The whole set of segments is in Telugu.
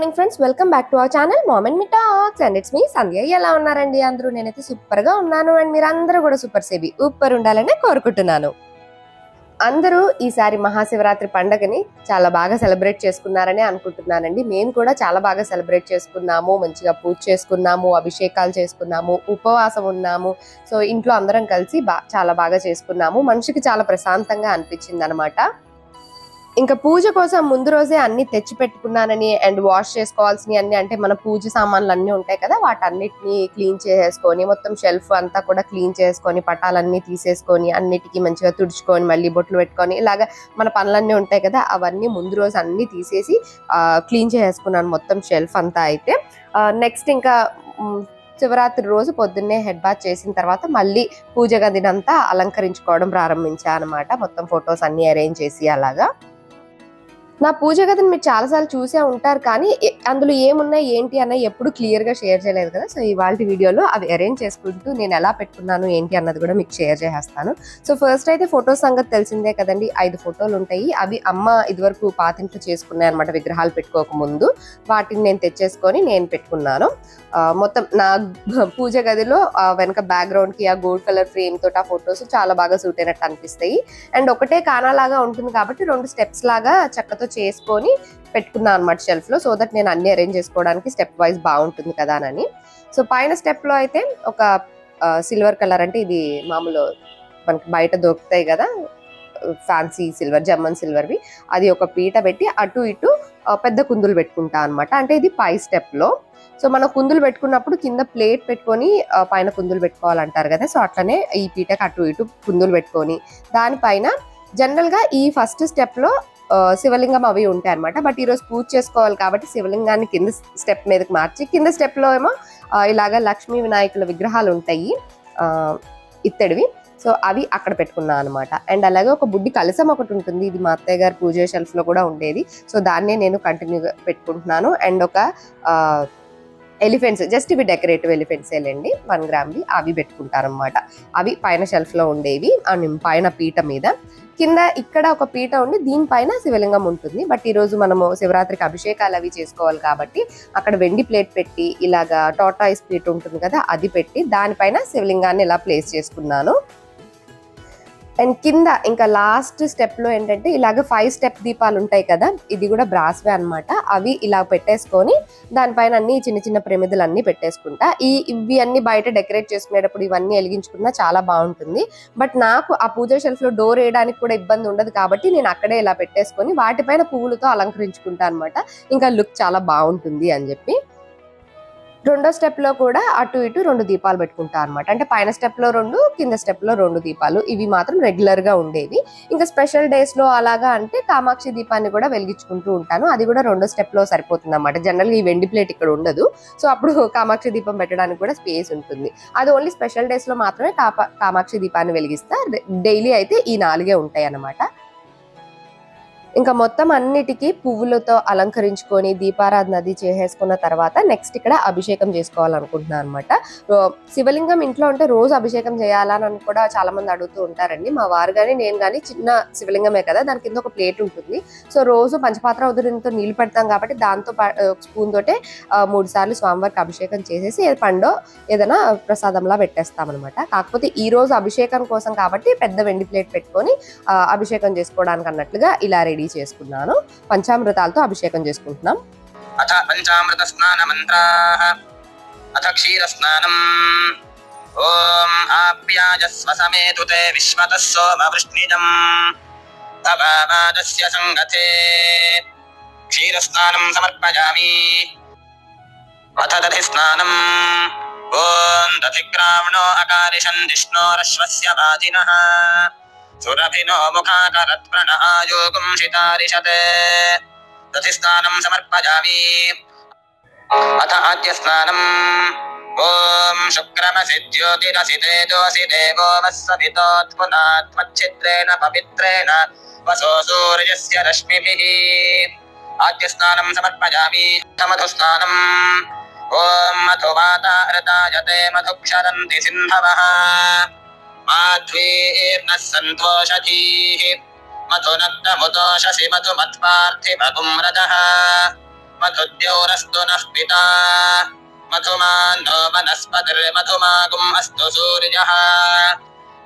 Morning friends, welcome back to our channel mom and me talks and it's me Sandhya. ఎలా ఉన్నారండి అందరూ? నేనైతే సూపర్ గా ఉన్నాను అండ్ మీరందరూ కూడా సూపర్ సేబీ ఊపర్ ఉండాలని కోరుకుంటున్నాను. అందరూ ఈసారి మహాశివరాత్రి పండుగని చాలా బాగా సెలబ్రేట్ చేసుకున్నారని అనుకుంటున్నానండి. మేము కూడా చాలా బాగా సెలబ్రేట్ చేసుకున్నాము, మంచిగా పూజ చేసుకున్నాము, అభిషేకాలు చేసుకున్నాము, ఉపవాసం ఉన్నాము. సో ఇంట్లో అందరం కలిసి చాలా బాగా చేసుకున్నాము. మనిషికి చాలా ప్రశాంతంగా అనిపించింది అనమాట. ఇంకా పూజ కోసం ముందు రోజే అన్ని తెచ్చి పెట్టుకున్నానని అండ్ వాష్ చేసుకోవాల్సినవి అన్ని, అంటే మన పూజ సామాన్లు అన్ని ఉంటాయి కదా, వాటన్నిటిని క్లీన్ చేసేసుకొని మొత్తం షెల్ఫ్ అంతా కూడా క్లీన్ చేసుకొని పటాలన్నీ తీసేసుకొని అన్నిటికీ మంచిగా తుడుచుకొని మళ్ళీ బొట్లు పెట్టుకొని ఇలాగా మన పనులన్నీ ఉంటాయి కదా, అవన్నీ ముందు రోజు అన్ని తీసేసి క్లీన్ చేసుకున్నాను మొత్తం షెల్ఫ్ అంతా. అయితే నెక్స్ట్ ఇంకా శివరాత్రి రోజు పొద్దున్నే హెడ్ బాత్ చేసిన తర్వాత మళ్ళీ పూజ గదినంతా అలంకరించుకోవడం ప్రారంభించా అనమాట. మొత్తం ఫొటోస్ అన్ని అరేంజ్ చేసి అలాగా. నా పూజ గదిని మీరు చాలాసార్లు చూసే ఉంటారు, కానీ అందులో ఏమున్నాయి ఏంటి అన్నది ఎప్పుడు క్లియర్గా షేర్ చేయలేదు కదా. సో ఇవాళ వీడియోలో అవి అరేంజ్ చేసుకుంటూ నేను ఎలా పెట్టుకున్నాను ఏంటి అన్నది కూడా మీకు షేర్ చేసేస్తాను. సో ఫస్ట్ అయితే ఫొటోస్ సంగతి తెలిసిందే కదండి. 5 ఫోటోలు ఉంటాయి. అవి అమ్మ ఇదివరకు పాతింట్లో చేసుకున్నాయి అనమాట, విగ్రహాలు పెట్టుకోక ముందు. వాటిని నేను తెచ్చేసుకొని నేను పెట్టుకున్నాను. మొత్తం నా పూజ గదిలో వెనక బ్యాక్గ్రౌండ్ కి ఆ గోల్డ్ కలర్ ఫ్రేమ్ తోటి ఆ ఫొటోస్ చాలా బాగా సూట్ అయినట్టు అనిపిస్తాయి. అండ్ ఒకటే కానాలాగా ఉంటుంది కాబట్టి 2 స్టెప్స్ లాగా చక్కతో చేసుకొని పెట్టుకున్నాను అనమాట షెల్ఫ్ లో. సో దట్ నేను అన్ని అరేంజ్ చేసుకోవడానికి స్టెప్ వైజ్ బాగుంటుంది కదా అని. సో పైన స్టెప్ లో అయితే ఒక సిల్వర్ కలర్, అంటే ఇది మామూలు మనకి బయట దొరుకుతాయి కదా ఫ్యాన్సీ సిల్వర్, జర్మన్ సిల్వర్వి, అది ఒక పీట పెట్టి అటు ఇటు పెద్ద కుందులు పెట్టుకుంటా అనమాట. అంటే ఇది పై స్టెప్ లో. సో మనం కుందులు పెట్టుకున్నప్పుడు కింద ప్లేట్ పెట్టుకొని పైన కుందులు పెట్టుకోవాలంటారు కదా. సో అట్లనే ఈ పీటకి అటు ఇటు కుందులు పెట్టుకొని దానిపైన జనరల్ గా ఈ ఫస్ట్ స్టెప్ లో శివలింగం అవి ఉంటాయి అనమాట. బట్ ఈరోజు పూజ చేసుకోవాలి కాబట్టి శివలింగాన్ని కింద స్టెప్ మీదకి మార్చి కింద స్టెప్ లో ఏమో ఇలాగా లక్ష్మీ వినాయకుల విగ్రహాలు ఉంటాయి ఇత్తడివి. సో అవి అక్కడ పెట్టుకున్నా అనమాట. అండ్ అలాగే ఒక బుడ్డి కలసం ఒకటి ఉంటుంది, ఇది మా అత్తయ్య గారి పూజ షెల్ఫ్ లో కూడా ఉండేది. సో దాన్నే నేను కంటిన్యూగా పెట్టుకుంటున్నాను. అండ్ ఒక ఎలిఫెంట్స్, జస్ట్ ఇవి డెకరేటివ్ ఎలిఫెంట్స్ ఏలేండి, 1 గ్రామ్వి, అవి పెట్టుకుంటారనమాట. అవి పైన షెల్ఫ్ లో ఉండేవి. పైన పీట మీద కింద ఇక్కడ ఒక పీట ఉండి దీనిపైన శివలింగం ఉంటుంది. బట్ ఈరోజు మనము శివరాత్రికి అభిషేకాలు అవి చేసుకోవాలి కాబట్టి అక్కడ వెండి ప్లేట్ పెట్టి ఇలాగా టాటాయిస్ పీట ఉంటుంది కదా, అది పెట్టి దానిపైన శివలింగాన్ని ఇలా ప్లేస్ చేసుకున్నాను. అండ్ కింద ఇంకా లాస్ట్ స్టెప్ లో ఏంటంటే ఇలాగ 5 స్టెప్ దీపాలు ఉంటాయి కదా, ఇది కూడా బ్రాస్వే అనమాట. అవి ఇలా పెట్టేసుకొని దానిపైన అన్ని చిన్న చిన్న ప్రమిదలు అన్ని పెట్టేసుకుంటా. ఇవి అన్ని బయట డెకరేట్ చేసుకునేటప్పుడు ఇవన్నీ వెలిగించుకున్నా చాలా బాగుంటుంది. బట్ నాకు ఆ పూజ షెల్ఫ్ లో డోర్ వేయడానికి కూడా ఇబ్బంది ఉండదు కాబట్టి నేను అక్కడే ఇలా పెట్టేసుకొని వాటిపైన పువ్వులతో అలంకరించుకుంటా అనమాట. ఇంకా లుక్ చాలా బాగుంటుంది అని చెప్పి. రెండో స్టెప్ లో కూడా అటు ఇటు 2 దీపాలు పెట్టుకుంటా అనమాట. అంటే పైన స్టెప్ లో 2, కింద స్టెప్ లో 2 దీపాలు. ఇవి మాత్రం రెగ్యులర్ గా ఉండేవి. ఇంకా స్పెషల్ డేస్ లో అలాగా అంటే కామాక్షి దీపాన్ని కూడా వెలిగించుకుంటూ ఉంటాను. అది కూడా 2 స్టెప్ లో సరిపోతుంది అనమాట. జనరల్ గా ఈ వెండి ప్లేట్ ఇక్కడ ఉండదు. సో అప్పుడు కామాక్షి దీపం పెట్టడానికి కూడా స్పేస్ ఉంటుంది. అది ఓన్లీ స్పెషల్ డేస్ లో మాత్రమే కామాక్షి దీపాన్ని వెలిగిస్తా. డైలీ అయితే ఈ 4 ఉంటాయి అన్నమాట. ఇంకా మొత్తం అన్నిటికీ పువ్వులతో అలంకరించుకొని దీపారాధన అది చేసేసుకున్న తర్వాత నెక్స్ట్ ఇక్కడ అభిషేకం చేసుకోవాలనుకుంటున్నాను అనమాట. శివలింగం ఇంట్లో ఉంటే రోజు అభిషేకం చేయాలని కూడా చాలా మంది అడుగుతూ ఉంటారండి. మా వారు కానీ నేను కానీ చిన్న శివలింగమే కదా, దాని కింద ఒక ప్లేట్ ఉంటుంది. సో రోజు పంచపాత్ర ఉదయంతో నీళ్లు పెడతాం కాబట్టి దాంతో స్పూన్ తోటే 3 సార్లు స్వామివారికి అభిషేకం చేసేసి పండో ఏదైనా ప్రసాదంలా పెట్టేస్తాం అనమాట. కాకపోతే ఈ రోజు అభిషేకం కోసం కాబట్టి పెద్ద వెండి ప్లేట్ పెట్టుకొని అభిషేకం చేసుకోవడానికి అన్నట్లుగా ఇలా రెడీ చేసుకున్నాను. పంచామృతాలతో అభిషేకం చేసుకుంటున్నాం. అథ పంచామృత స్నాన మంత్రాః అథ క్షీర స్నానం. ఓం ఆప్యాయస్వ సమేతుతే విశ్వతః సోమ వృష్ణిజం తవామాదస్య సంగతే క్షీర స్నానం సమర్పయామి. అథ దధి స్నానం. ఓం దధిగ్రావణో అకారిషన్ జిష్ణోరశ్వస్య వాజినః సురభినో ముఖాకరత్ ప్రణాయోగం శితారిషతే దధి స్నానం సమర్పయామి. అథ ఆద్య స్నానం. ఓం శుక్రమసి జ్యోతిరసి తేజోసి దేవో వస్సవితోత్పునాత్మచ్చిత్రేణ పవిత్రేణ వసో సూర్యస్య రశ్మిభిః ఆద్య స్నానం సమర్పయామి. మధు స్నానం. ఓం మధు వాతారతాయతే మధుక్షరంతి సింధవః మాధ్వీర్నః సంతోషధీః మధునక్తముతోషసి మధుమత్పార్థిమగుమ్రతః మధుద్యోరస్తు నః పితా మధుమాన్నో వనస్పతిర్మధుమాగుం అస్తు సూర్యః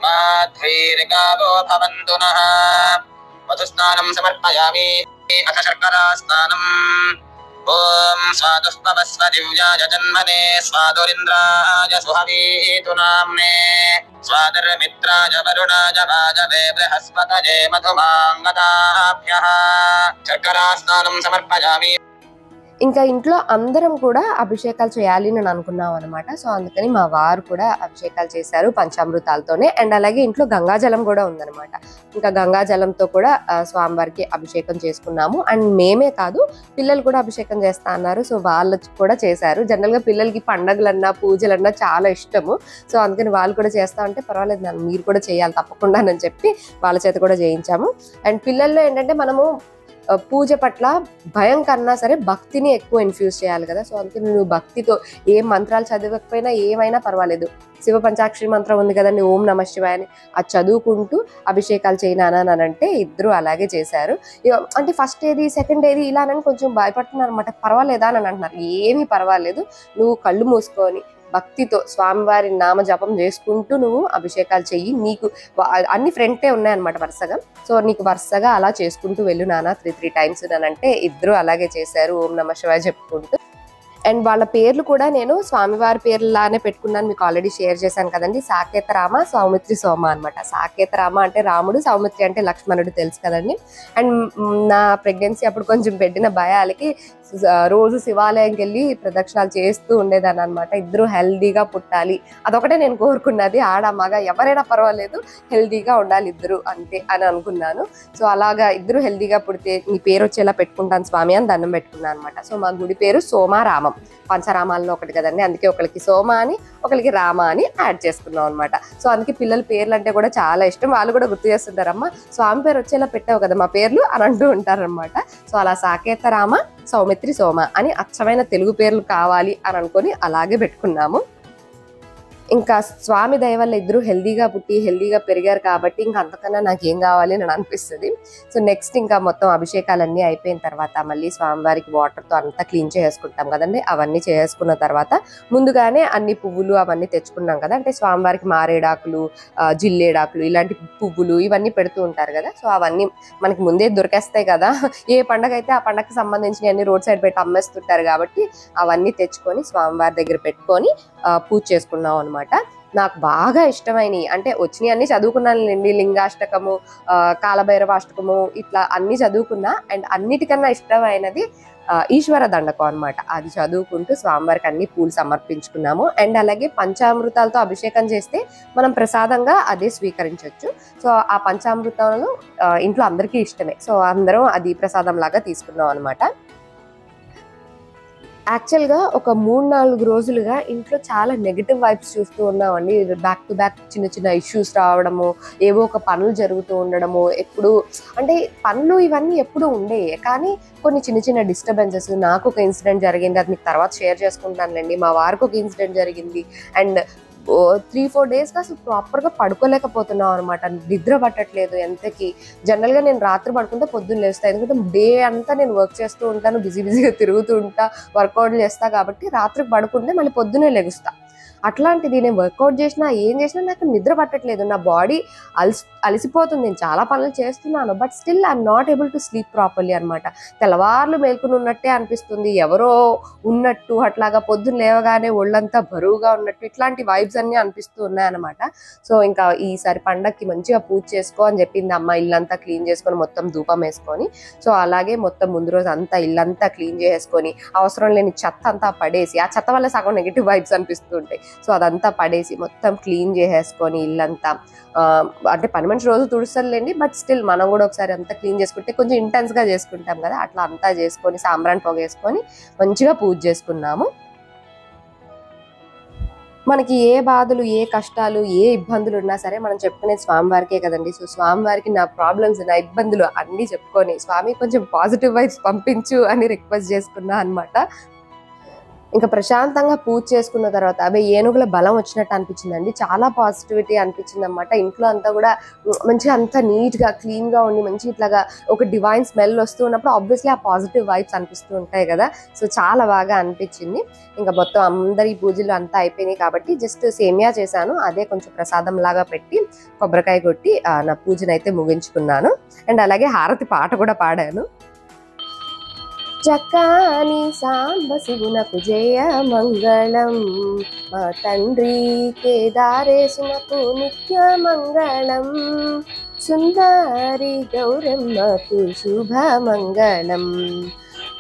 మాధ్వైర్గావో భవంతు నః మధుస్నానం సమర్పయామి అథ శర్కరా స్నానం ఓం స్వాదుస్పవస్వ దివ్యాయ జన్మనే స్వాదురింద్రాయ సుహవీతు నామ్నే స్వాదుర్మిత్రాయ వరుణాయ వాజవే బృహస్పతయే మధుమాంగతాభ్యః శర్కరా స్నానం సమర్పయామి. ఇంకా ఇంట్లో అందరం కూడా అభిషేకాలు చేయాలి అని అనుకున్నాం అనమాట. సో అందుకని మా వారు కూడా అభిషేకాలు చేశారు పంచామృతాలతోనే. అండ్ అలాగే ఇంట్లో గంగాజలం కూడా ఉందనమాట. ఇంకా గంగాజలంతో కూడా స్వామివారికి అభిషేకం చేసుకున్నాము. అండ్ మేమే కాదు, పిల్లలు కూడా అభిషేకం చేస్తా అన్నారు. సో వాళ్ళు కూడా చేశారు. జనరల్గా పిల్లలకి పండగలన్నా పూజలన్నా చాలా ఇష్టము. సో అందుకని వాళ్ళు కూడా చేస్తా ఉంటే పర్వాలేదు నన్ను మీరు కూడా చేయాలి తప్పకుండా అని చెప్పి వాళ్ళ చేత కూడా చేయించాము. అండ్ పిల్లల్లో ఏంటంటే మనము పూజ పట్ల భయం కన్నా సరే భక్తిని ఎక్కువ ఇన్ఫ్యూజ్ చేయాలి కదా. సో అందుకని నువ్వు భక్తితో ఏ మంత్రాలు చదవకపోయినా ఏమైనా పర్వాలేదు, శివ పంచాక్షరి మంత్రం ఉంది కదండి, ఓం నమః శివాయ అని, అది చదువుకుంటూ అభిషేకాలు చేయనానా అని అంటే ఇద్దరు అలాగే చేశారు. అంటే ఫస్ట్ ఏది సెకండ్ ఏది ఇలా అని కొంచెం భయపడుతున్నారు అనమాట. పర్వాలేదా అని అంటున్నారు. ఏమీ పర్వాలేదు, నువ్వు కళ్ళు మూసుకొని భక్తితో స్వామివారి నామ జపం చేసుకుంటూ నువ్వు అభిషేకాలు చెయ్యి. నీకు అన్ని ఫ్రంటే ఉన్నాయన్నమాట వరుసగా. సో నీకు వరుసగా అలా చేసుకుంటూ వెళ్ళు నాన్న 3 times అంటే ఇద్దరు అలాగే చేశారు ఓం నమః శివాయ చెప్పుకుంటూ. అండ్ వాళ్ళ పేర్లు కూడా నేను స్వామివారి పేర్లానే పెట్టుకున్నాను, మీకు ఆల్రెడీ షేర్ చేశాను కదండి. సాకేత రామ, సౌమిత్రి సోమ అనమాట. సాకేత రామ అంటే రాముడు, సౌమిత్రి అంటే లక్ష్మణుడు తెలుసు కదండి. అండ్ నా ప్రెగ్నెన్సీ అప్పుడు కొంచెం పెట్టిన భయాలకి రోజు శివాలయంకి వెళ్ళి ప్రదక్షిణాలు చేస్తూ ఉండేదాన్ని అనమాట. ఇద్దరు హెల్దీగా పుట్టాలి, అదొకటే నేను కోరుకున్నది. ఆడ మగ ఎవరైనా పర్వాలేదు, హెల్దీగా ఉండాలి ఇద్దరు అంతే అని అనుకున్నాను. సో అలాగా ఇద్దరు హెల్దీగా పుడితే నీ పేరు వచ్చేలా పెట్టుకుంటాను స్వామి అని దండం పెట్టుకున్నాను అనమాట. సో మా గుడి పేరు సోమారామం, పంచరామాల్లో ఒకటి కదండి. అందుకే ఒకరికి సోమ అని ఒకరికి రామ అని యాడ్ చేసుకున్నాం అనమాట. సో అందుకే పిల్లల పేర్లు అంటే కూడా చాలా ఇష్టం. వాళ్ళు కూడా గుర్తు చేస్తుంటారమ్మా స్వామి పేరు వచ్చేలా పెట్టావు కదా మా పేర్లు అని అంటూ ఉంటారనమాట. సో అలా సాకేత రామ, సౌమిత్రి సోమ అని అచ్చమైన తెలుగు పేర్లు కావాలి అని అనుకొని అలాగే పెట్టుకున్నాము. ఇంకా స్వామి దయ వల్ల ఇద్దరు హెల్దీగా పుట్టి హెల్దీగా పెరిగారు కాబట్టి ఇంకా అంతకన్నా నాకు ఏం కావాలి అని అనిపిస్తుంది. సో నెక్స్ట్ ఇంకా మొత్తం అభిషేకాలన్నీ అయిపోయిన తర్వాత మళ్ళీ స్వామివారికి వాటర్తో అంతా క్లీన్ చేసుకుంటాం కదండి. అవన్నీ చేసుకున్న తర్వాత ముందుగానే అన్ని పువ్వులు అవన్నీ తెచ్చుకున్నాం కదా. అంటే స్వామివారికి మారేడాకులు, జిల్లేడాకులు ఇలాంటి పువ్వులు ఇవన్నీ పెడుతూ ఉంటారు కదా. సో అవన్నీ మనకి ముందే దొరికేస్తాయి కదా. ఏ పండగ అయితే ఆ పండగకి సంబంధించిన అన్ని రోడ్ సైడ్ పెట్టి అమ్మేస్తుంటారు కాబట్టి అవన్నీ తెచ్చుకొని స్వామివారి దగ్గర పెట్టుకొని పూజ చేసుకున్నాం అనమాట. నాకు బాగా ఇష్టమైనవి అంటే వచ్చినాయి అన్ని చదువుకున్నానులేండి. లింగాష్టకము, కాలభైరవాష్టకము ఇట్లా అన్ని చదువుకున్నా. అండ్ అన్నిటికన్నా ఇష్టమైనది ఈశ్వర దండకం అనమాట. అది చదువుకుంటూ స్వామివారికి అన్ని పూలు సమర్పించుకున్నాము. అండ్ అలాగే పంచామృతాలతో అభిషేకం చేస్తే మనం ప్రసాదంగా అదే స్వీకరించవచ్చు. సో ఆ పంచామృతాలు ఇంట్లో అందరికీ ఇష్టమే. సో అందరం అది ప్రసాదం లాగా తీసుకున్నాం అనమాట. యాక్చువల్గా ఒక 3-4 రోజులుగా ఇంట్లో చాలా నెగిటివ్ వైబ్స్ చూస్తూ ఉన్నామండి. బ్యాక్ టు బ్యాక్ చిన్న చిన్న ఇష్యూస్ రావడము, ఏవో ఒక పనులు జరుగుతూ ఉండడము, ఎప్పుడు అంటే పనులు ఇవన్నీ ఎప్పుడు ఉండేవి కానీ కొన్ని చిన్న చిన్న డిస్టర్బెన్సెస్. నాకు ఒక ఇన్సిడెంట్ జరిగింది, అది మీకు తర్వాత షేర్ చేసుకుంటానులేండి. మా వారికి ఒక ఇన్సిడెంట్ జరిగింది. అండ్ 3-4 డేస్గా అసలు ప్రాపర్గా పడుకోలేకపోతున్నాం అనమాట. నిద్ర పట్టట్లేదు ఎంతకి. జనరల్గా నేను రాత్రి పడుకుంటే పొద్దున్న లేస్తాను, ఎందుకంటే డే అంతా నేను వర్క్ చేస్తూ ఉంటాను, బిజీగా తిరుగుతూ ఉంటా, వర్కౌట్లు చేస్తా కాబట్టి రాత్రికి పడుకుంటే మళ్ళీ పొద్దున్నే లెగుస్తా. అట్లాంటిది నేను వర్కౌట్ చేసినా ఏం చేసినా నాకు నిద్ర పట్టట్లేదు. నా బాడీ అలసిపోతుంది. నేను చాలా పనులు చేస్తున్నాను but still I'm not able to sleep properly అనమాట. తెల్లవార్లు మేల్కొని ఉన్నట్టే అనిపిస్తుంది, ఎవరో ఉన్నట్టు అట్లాగా. పొద్దున్న లేవగానే ఒళ్ళంతా బరువుగా ఉన్నట్టు ఇట్లాంటి వైబ్స్ అన్నీ అనిపిస్తూ ఉన్నాయన్నమాట. సో ఇంకా ఈసారి పండగకి మంచిగా పూజ చేసుకో అని చెప్పింది అమ్మ. ఇల్లంతా క్లీన్ చేసుకొని మొత్తం ధూపం వేసుకొని, సో అలాగే మొత్తం ముందు రోజు అంతా ఇల్లంతా క్లీన్ చేసుకొని అవసరం లేని చెత్త అంతా పడేసి, ఆ చెత్త వల్ల సగం నెగిటివ్ వైబ్స్ అనిపిస్తూ ఉంటాయి. సో అదంతా పడేసి మొత్తం క్లీన్ చేసేసుకొని ఇల్లంతా, అంటే పని మనిషి రోజు తుడుస్తారులేండి బట్ స్టిల్ మనం కూడా ఒకసారి అంతా క్లీన్ చేసుకుంటే కొంచెం ఇంటెన్స్గా చేసుకుంటాం కదా. అట్లా అంతా చేసుకొని సాంబ్రాణి పొగ వేసుకొని మంచిగా పూజ చేసుకున్నాము. మనకి ఏ బాధలు, ఏ కష్టాలు, ఏ ఇబ్బందులు ఉన్నా సరే మనం చెప్పుకునేది స్వామివారికే కదండి. సో స్వామివారికి నా ప్రాబ్లమ్స్, నా ఇబ్బందులు అన్నీ చెప్పుకొని స్వామి కొంచెం పాజిటివ్ వైబ్స్ పంపించు అని రిక్వెస్ట్ చేసుకున్నా అనమాట. ఇంకా ప్రశాంతంగా పూజ చేసుకున్న తర్వాత అవి ఏనుగుల బలం వచ్చినట్టు అనిపించిందండి. చాలా పాజిటివిటీ అనిపించింది అనమాట. ఇంట్లో అంతా కూడా మంచిగా అంతా నీట్గా క్లీన్గా ఉండి మంచి ఇట్లాగా ఒక డివైన్ స్మెల్ వస్తూ ఉన్నప్పుడు ఆబ్వియస్లీ ఆ పాజిటివ్ వైబ్స్ అనిపిస్తూ ఉంటాయి కదా. సో చాలా బాగా అనిపించింది. ఇంకా మొత్తం అందరి పూజలు అంతా అయిపోయినాయి కాబట్టి జస్ట్ సేమియా చేశాను. అదే కొంచెం ప్రసాదం లాగా పెట్టి కొబ్బరికాయ కొట్టి నా పూజనైతే ముగించుకున్నాను. అండ్ అలాగే హారతి పాట కూడా పాడాను. చక్కని సాంబ శివునకు జయ మంగళం, మా తండ్రి కేదారేశునకు నిత్య మంగళం, సుందరి గౌరమ్మకు శుభ మంగళం.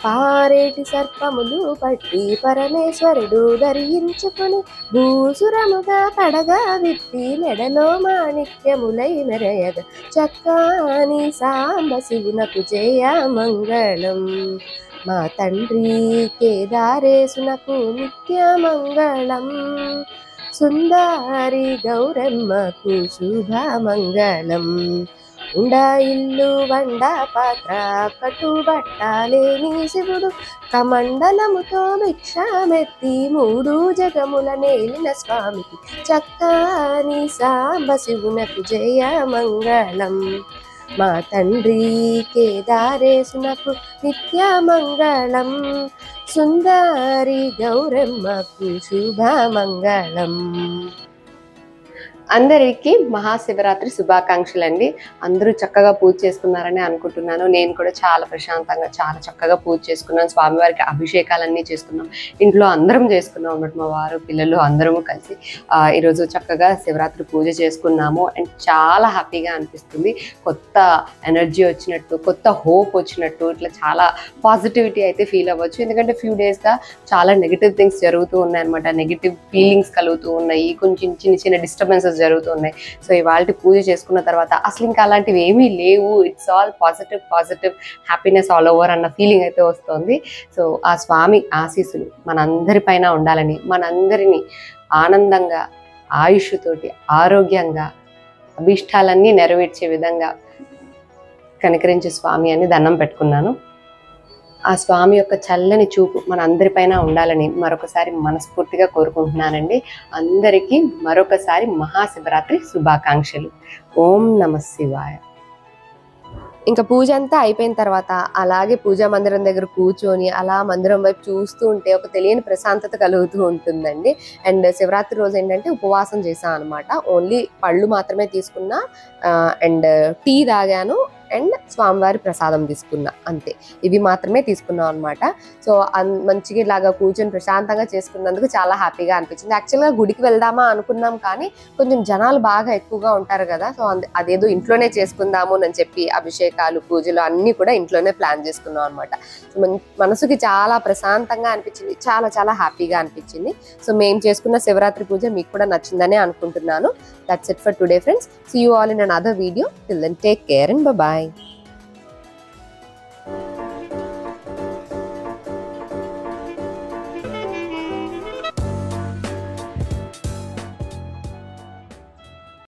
పారేటి సర్పములు పట్టి పరమేశ్వరుడు ధరించుకుని భూసురముగా పడగా విప్పి మెడలో మాణిక్యములై మెరయగా, చక్కని సాంబ శివునకు జయ మంగళం, మా తండ్రి కేదారేశునకు నిత్య మంగళం, సుందరి గౌరమ్మకు శుభ మంగళం. ఉండ ఇల్లు వండ పాత్ర కట్టుబట్టాలేని శివుడు కమండలముతో భిక్షమెత్తి మూడు జగముల నేలిన స్వామికి, చక్కని సాంబ శివునకు జయ మంగళం, మా తండ్రి కేదారేశునకు నిత్య మంగళం, సుందరి గౌరమ్మకు శుభ మంగళం. అందరికీ మహాశివరాత్రి శుభాకాంక్షలు అండి. అందరూ చక్కగా పూజ చేసుకున్నారని అనుకుంటున్నాను. నేను కూడా చాలా ప్రశాంతంగా చాలా చక్కగా పూజ చేసుకున్నాను. స్వామివారికి అభిషేకాలన్నీ చేసుకున్నాం. ఇంట్లో అందరం చేసుకున్నాం అన్నమాట. మా వారు పిల్లలు అందరము కలిసి ఈరోజు చక్కగా శివరాత్రి పూజ చేసుకున్నాము. అండ్ చాలా హ్యాపీగా అనిపిస్తుంది. కొత్త ఎనర్జీ వచ్చినట్టు, కొత్త హోప్ వచ్చినట్టు, ఇట్లా చాలా పాజిటివిటీ అయితే ఫీల్ అవ్వచ్చు. ఎందుకంటే ఫ్యూ డేస్గా చాలా నెగిటివ్ థింగ్స్ జరుగుతూ ఉన్నాయి అనమాట. నెగిటివ్ ఫీలింగ్స్ కలుగుతూ ఉన్నాయి. కొంచెం చిన్న చిన్న డిస్టర్బెన్సెస్ జరుగుతున్నాయి. సో ఇవాళ పూజ చేసుకున్న తర్వాత అసలు ఇంకా అలాంటివి ఏమీ లేవు. It's all positive happiness all over అన్న ఫీలింగ్ అయితే వస్తుంది. సో ఆ స్వామి ఆశీస్సులు మనందరిపైన ఉండాలని, మనందరినీ ఆనందంగా ఆయుష్తోటి ఆరోగ్యంగా అభిష్టాలన్నీ నెరవేర్చే విధంగా కనికరించే స్వామి అని దండం పెట్టుకున్నాను. ఆ స్వామి యొక్క చల్లని చూపు మన అందరిపైన ఉండాలని మరొకసారి మనస్ఫూర్తిగా కోరుకుంటున్నానండి. అందరికీ మరొకసారి మహాశివరాత్రి శుభాకాంక్షలు. ఓం నమః శివాయ. ఇంకా పూజ అంతా అయిపోయిన తర్వాత అలాగే పూజా మందిరం దగ్గర కూర్చొని అలా మందిరం వైపు చూస్తూ ఉంటే ఒక తెలియని ప్రశాంతత కలుగుతూ ఉంటుందండి. అండ్ శివరాత్రి రోజు ఏంటంటే ఉపవాసం చేశాను అనమాట. ఓన్లీ పళ్ళు మాత్రమే తీసుకున్నా అండ్ టీ తాగాను అండ్ స్వామివారి ప్రసాదం తీసుకున్నా, అంతే. ఇవి మాత్రమే తీసుకున్నాం అనమాట. సో మంచిగా ఇలాగా కూర్చొని ప్రశాంతంగా చేసుకున్నందుకు చాలా హ్యాపీగా అనిపించింది. యాక్చువల్గా గుడికి వెళ్దామా అనుకున్నాం కానీ కొంచెం జనాలు బాగా ఎక్కువగా ఉంటారు కదా. సో అదేదో ఇంట్లోనే చేసుకుందాము అని చెప్పి అభిషేకాలు పూజలు అన్నీ కూడా ఇంట్లోనే ప్లాన్ చేసుకున్నాం అనమాట. సో మనసుకి చాలా ప్రశాంతంగా అనిపించింది. చాలా చాలా హ్యాపీగా అనిపించింది. సో మేము చేసుకున్న శివరాత్రి పూజ మీకు కూడా నచ్చిందనే అనుకుంటున్నాను. That's it for today, friends. See you all in another video. Till then, take care and bye-bye.